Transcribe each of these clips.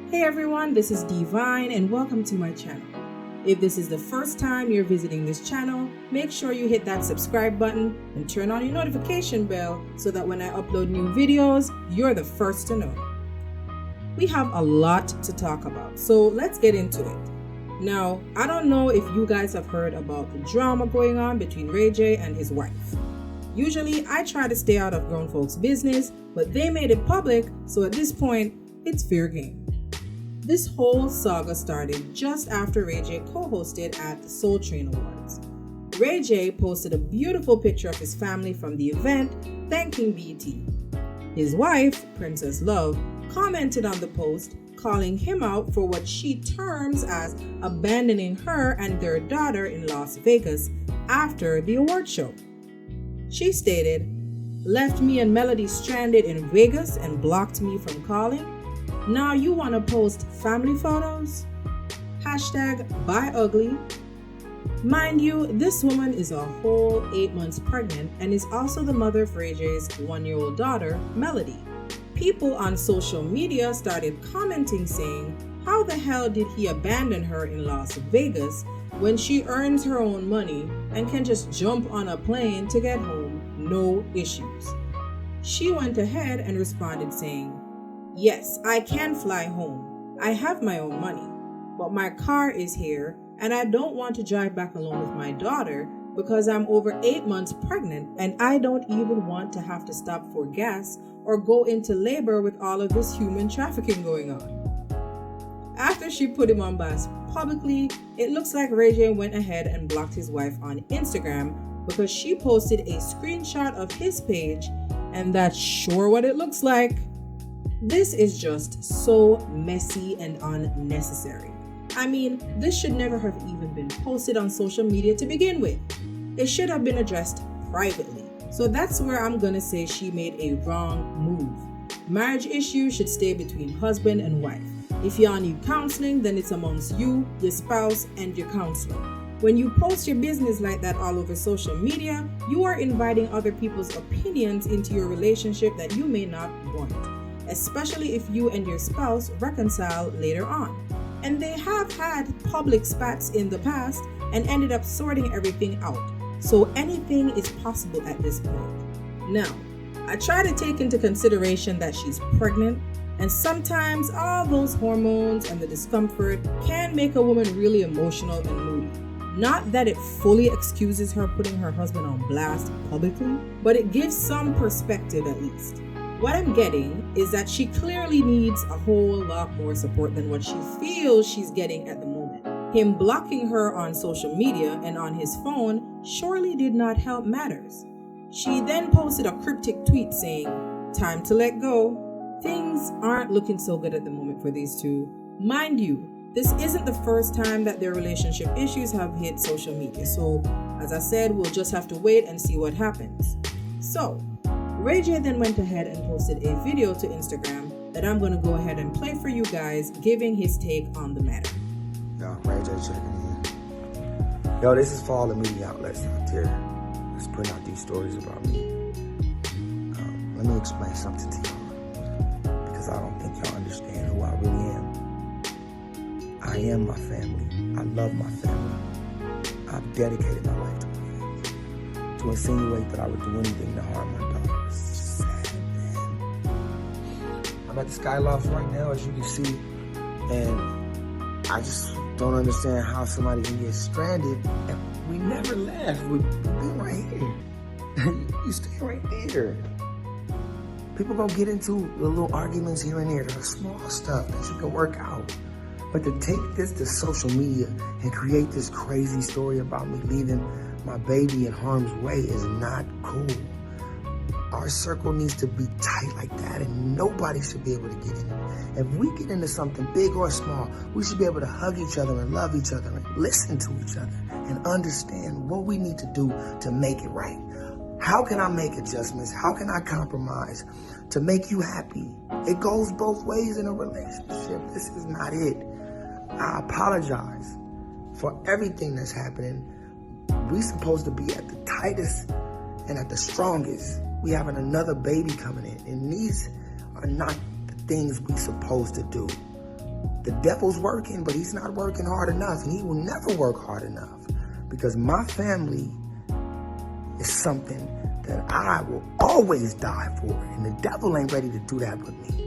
Hey everyone, this is D-Vyne and welcome to my channel. If this is the first time you're visiting this channel, make sure you hit that subscribe button and turn on your notification bell so that when I upload new videos, you're the first to know. We have a lot to talk about, so let's get into it. Now, I don't know if you guys have heard about the drama going on between Ray J and his wife. Usually, I try to stay out of grown folks' business, but they made it public, so at this point, it's fair game. This whole saga started just after Ray J co-hosted at the Soul Train Awards. Ray J posted a beautiful picture of his family from the event, thanking BT. His wife, Princess Love, commented on the post, calling him out for what she terms as abandoning her and their daughter in Las Vegas after the award show. She stated, "Left me and Melody stranded in Vegas and blocked me from calling. Now you want to post family photos? #BuyUgly. Mind you, this woman is a whole 8 months pregnant and is also the mother of Ray J's 1-year-old daughter, Melody. People on social media started commenting saying, how the hell did he abandon her in Las Vegas when she earns her own money and can just jump on a plane to get home, no issues? She went ahead and responded saying, "Yes, I can fly home. I have my own money, but my car is here and I don't want to drive back alone with my daughter because I'm over 8 months pregnant and I don't even want to have to stop for gas or go into labor with all of this human trafficking going on." After she put him on blast publicly, it looks like Ray J went ahead and blocked his wife on Instagram because she posted a screenshot of his page, and that's sure what it looks like. This is just so messy and unnecessary. I mean, this should never have even been posted on social media to begin with. It should have been addressed privately. So that's where I'm gonna say she made a wrong move. Marriage issues should stay between husband and wife. If y'all need counseling, then it's amongst you, your spouse, and your counselor. When you post your business like that all over social media, you are inviting other people's opinions into your relationship that you may not want, especially if you and your spouse reconcile later on. And they have had public spats in the past and ended up sorting everything out. So anything is possible at this point. Now, I try to take into consideration that she's pregnant, and sometimes all those hormones and the discomfort can make a woman really emotional and moody. Not that it fully excuses her putting her husband on blast publicly, but it gives some perspective at least. What I'm getting is that she clearly needs a whole lot more support than what she feels she's getting at the moment. Him blocking her on social media and on his phone surely did not help matters. She then posted a cryptic tweet saying, "Time to let go." Things aren't looking so good at the moment for these two. Mind you, this isn't the first time that their relationship issues have hit social media, so as I said, we'll just have to wait and see what happens. So, Ray J then went ahead and posted a video to Instagram that I'm going to go ahead and play for you guys, giving his take on the matter. Yo, Ray J checking in. Yo, this is for all the media outlets out there that's putting out these stories about me. Let me explain something to y'all, because I don't think y'all understand who I really am. I am my family. I love my family. I've dedicated my life to my family. To insinuate that I would do anything to harm my daughter is sad, man. I'm at the Skyloft right now, as you can see, and I just don't understand how somebody can get stranded, and we never left. We've been right here. You stay right there. People gonna get into the little arguments here and there, the small stuff that you can work out. But to take this to social media and create this crazy story about me leaving my baby in harm's way is not cool. Our circle needs to be tight like that, and nobody should be able to get in it. If we get into something big or small, we should be able to hug each other and love each other and listen to each other and understand what we need to do to make it right. How can I make adjustments? How can I compromise to make you happy? It goes both ways in a relationship. This is not it. I apologize for everything that's happening. We supposed to be at the tightest and at the strongest. We having another baby coming in, and these are not the things we supposed to do. The devil's working, but he's not working hard enough, and he will never work hard enough, because my family is something that I will always die for, and the devil ain't ready to do that with me.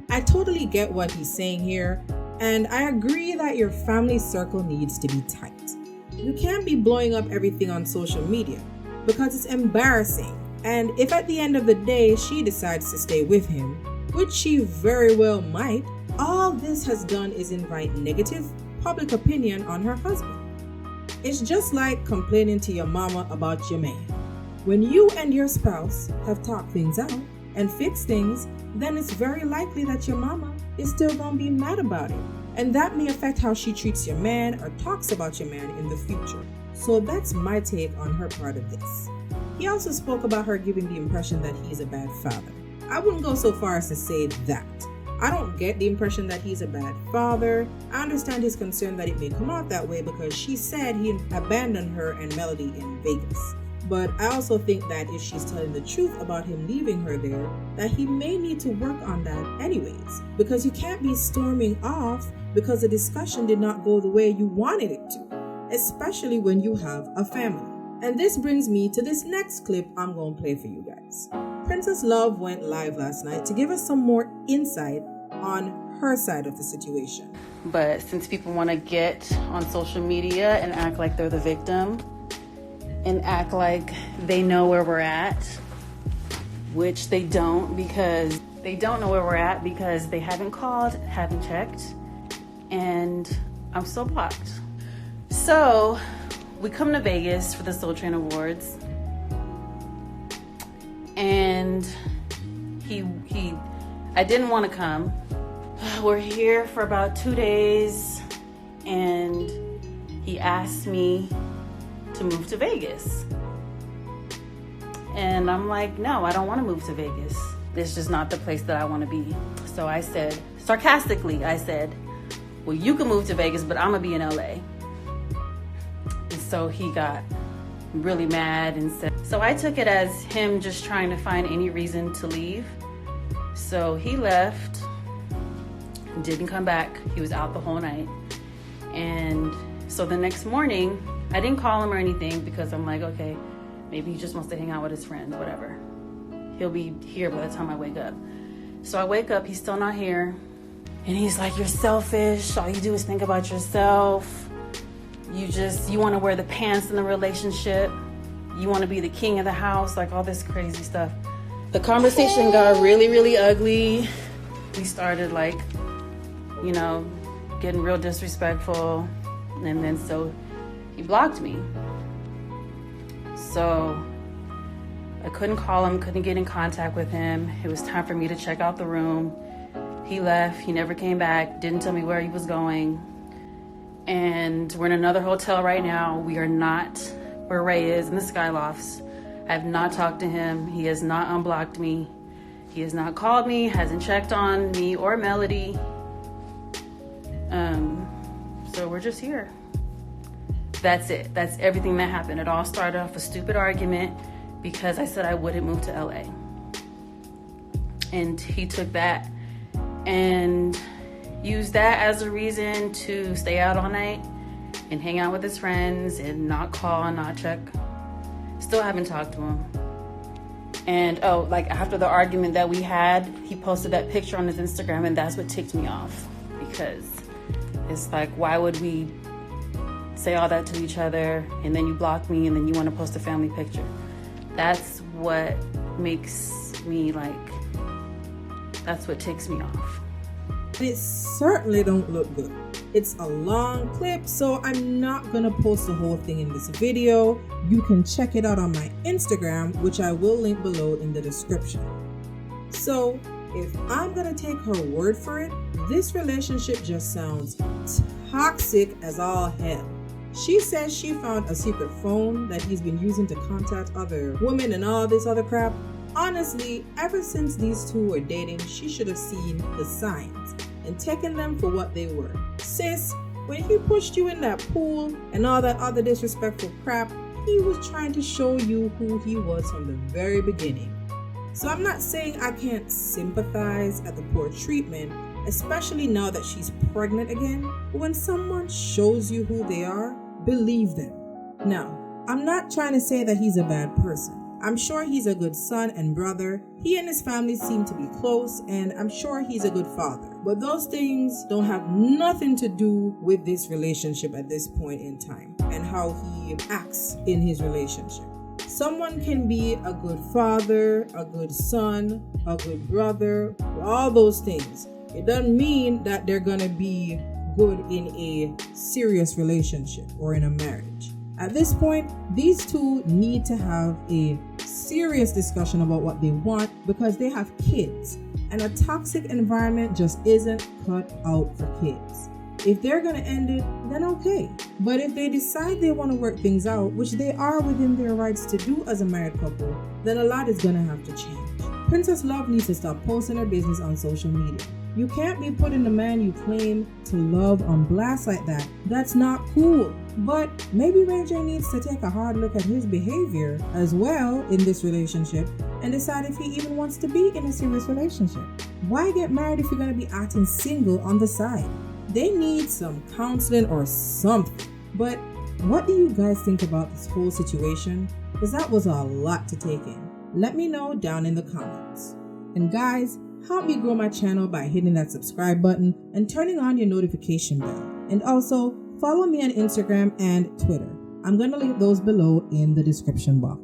I totally get what he's saying here, and I agree that your family circle needs to be tight. You can't be blowing up everything on social media because it's embarrassing. And if at the end of the day she decides to stay with him, which she very well might, all this has done is invite negative public opinion on her husband. It's just like complaining to your mama about your man. When you and your spouse have talked things out and fixed things, then it's very likely that your mama is still gonna be mad about it. And that may affect how she treats your man or talks about your man in the future. So that's my take on her part of this. He also spoke about her giving the impression that he's a bad father. I wouldn't go so far as to say that. I don't get the impression that he's a bad father. I understand his concern that it may come out that way because she said he abandoned her and Melody in Vegas. But I also think that if she's telling the truth about him leaving her there, that he may need to work on that anyways. Because you can't be storming off because the discussion did not go the way you wanted it to, especially when you have a family. And this brings me to this next clip I'm going to play for you guys. Princess Love went live last night to give us some more insight on her side of the situation. But since people want to get on social media and act like they're the victim and act like they know where we're at, which they don't, because they don't know where we're at because they haven't called, haven't checked, and I'm still blocked. So we come to Vegas for the Soul Train Awards, and I didn't want to come. We're here for about 2 days, and he asked me to move to Vegas. And I'm like, no, I don't want to move to Vegas. It's just not the place that I want to be. So I said, sarcastically, I said, well, you can move to Vegas, but I'm gonna be in LA. And so he got really mad and said, so I took it as him just trying to find any reason to leave. So he left, didn't come back. He was out the whole night. And so the next morning, I didn't call him or anything because I'm like, okay, maybe he just wants to hang out with his friends, whatever. He'll be here by the time I wake up. So I wake up, he's still not here. And he's like, you're selfish. All you do is think about yourself. You want to wear the pants in the relationship. You want to be the king of the house, like all this crazy stuff. The conversation got really, really ugly. We started getting real disrespectful. And then so he blocked me. So I couldn't call him, couldn't get in contact with him. It was time for me to check out the room. He left, he never came back, didn't tell me where he was going. And we're in another hotel right now. We are not where Ray is, in the Skylofts. I have not talked to him. He has not unblocked me. He has not called me, hasn't checked on me or Melody. So we're just here. That's it. That's everything that happened. It all started off a stupid argument because I said I wouldn't move to LA. And he took that and used that as a reason to stay out all night and hang out with his friends and not call and not check. Still haven't talked to him. And after the argument that we had, he posted that picture on his Instagram, and that's what ticked me off, because it's like, why would we say all that to each other and then you block me and then you want to post a family picture? That's what makes me that's what ticks me off. It certainly don't look good. It's a long clip, so I'm not gonna post the whole thing in this video. You can check it out on my Instagram, which I will link below in the description. So if I'm gonna take her word for it, this relationship just sounds toxic as all hell. She says she found a secret phone that he's been using to contact other women and all this other crap. Honestly, ever since these two were dating, she should have seen the signs and taken them for what they were. Sis, when he pushed you in that pool and all that other disrespectful crap, he was trying to show you who he was from the very beginning. So I'm not saying I can't sympathize at the poor treatment, especially now that she's pregnant again. When someone shows you who they are, believe them. Now, I'm not trying to say that he's a bad person. I'm sure he's a good son and brother. He and his family seem to be close, and I'm sure he's a good father. But those things don't have nothing to do with this relationship at this point in time and how he acts in his relationship. Someone can be a good father, a good son, a good brother, all those things. It doesn't mean that they're gonna be good in a serious relationship or in a marriage. At this point, these two need to have a serious discussion about what they want because they have kids, and a toxic environment just isn't cut out for kids. If they're going to end it, then okay. But if they decide they want to work things out, which they are within their rights to do as a married couple, then a lot is going to have to change. Princess Love needs to stop posting her business on social media. You can't be putting the man you claim to love on blast like that. That's not cool. But maybe Ray J needs to take a hard look at his behavior as well in this relationship and decide if he even wants to be in a serious relationship. Why get married if you're going to be acting single on the side? They need some counseling or something. But what do you guys think about this whole situation? Because that was a lot to take in. Let me know down in the comments. And guys, help me grow my channel by hitting that subscribe button and turning on your notification bell. And also, follow me on Instagram and Twitter. I'm going to link those below in the description box.